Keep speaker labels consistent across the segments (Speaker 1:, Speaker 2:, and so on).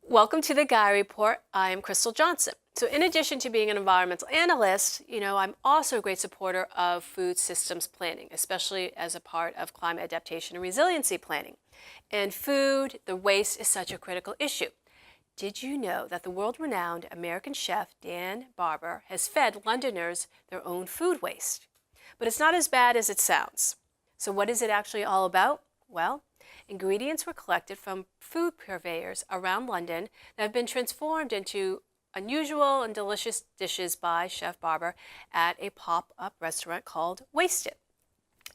Speaker 1: Welcome to the Gaia Report. I am Crystal Johnson. So in addition to being an environmental analyst, I'm also a great supporter of food systems planning, especially as a part of climate adaptation and resiliency planning. And food, the waste is such a critical issue. Did you know that the world-renowned American chef Dan Barber has fed Londoners their own food waste? But it's not as bad as it sounds. So what is it actually all about? Well, ingredients were collected from food purveyors around London that have been transformed into unusual and delicious dishes by Chef Barber at a pop-up restaurant called Waste It.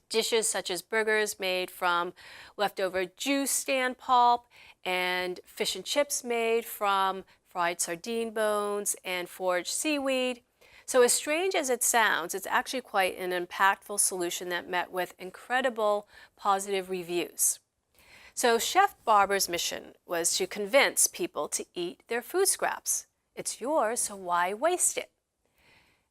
Speaker 1: Dishes such as burgers made from leftover juice stand pulp and fish and chips made from fried sardine bones and foraged seaweed. So as strange as it sounds, it's actually quite an impactful solution that met with incredible positive reviews. So Chef Barber's mission was to convince people to eat their food scraps. It's yours, so why waste it?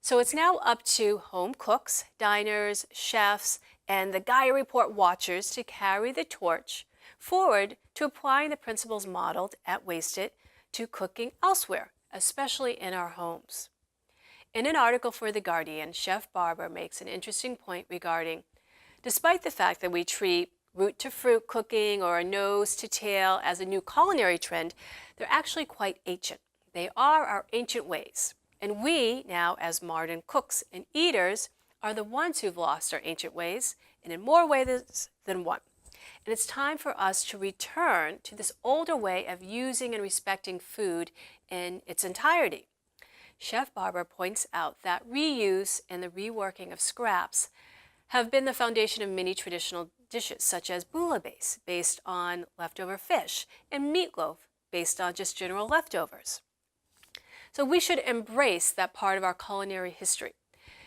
Speaker 1: So it's now up to home cooks, diners, chefs, and the Gaia Report watchers to carry the torch forward to applying the principles modeled at Waste It to cooking elsewhere, especially in our homes. In an article for The Guardian, Chef Barber makes an interesting point regarding, despite the fact that we treat root to fruit cooking or a nose to tail as a new culinary trend, they're actually quite ancient. They are our ancient ways. And we, now as modern cooks and eaters, are the ones who've lost our ancient ways, and in more ways than one. And it's time for us to return to this older way of using and respecting food in its entirety. Chef Barber points out that reuse and the reworking of scraps have been the foundation of many traditional dishes, such as bouillabaisse, based on leftover fish, and meatloaf, based on just general leftovers. So we should embrace that part of our culinary history.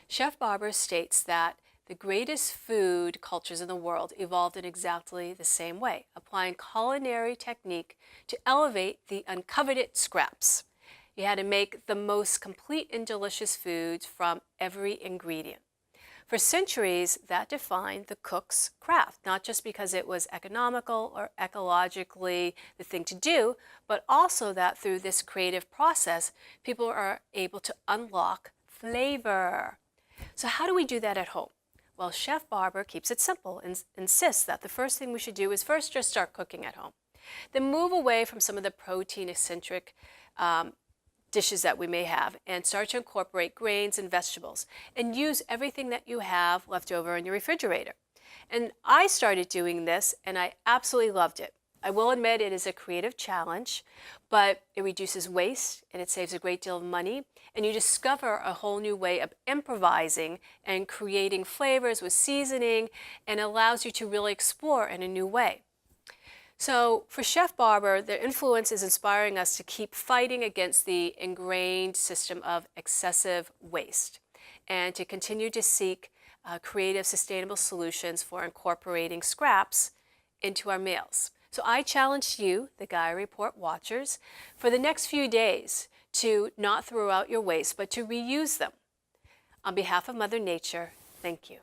Speaker 1: Chef Barber states that the greatest food cultures in the world evolved in exactly the same way, applying culinary technique to elevate the uncoveted scraps. You had to make the most complete and delicious foods from every ingredient. For centuries, that defined the cook's craft, not just because it was economical or ecologically the thing to do, but also that through this creative process, people are able to unlock flavor. So how do we do that at home? Well, Chef Barber keeps it simple and insists that the first thing we should do is first just start cooking at home. Then move away from some of the protein-eccentric dishes that we may have and start to incorporate grains and vegetables and use everything that you have left over in your refrigerator. And I started doing this and I absolutely loved it. I will admit it is a creative challenge, but it reduces waste and it saves a great deal of money, and you discover a whole new way of improvising and creating flavors with seasoning, and allows you to really explore in a new way. So for Chef Barber, their influence is inspiring us to keep fighting against the ingrained system of excessive waste and to continue to seek creative, sustainable solutions for incorporating scraps into our meals. So I challenge you, the Gaia Report watchers, for the next few days to not throw out your waste, but to reuse them. On behalf of Mother Nature, thank you.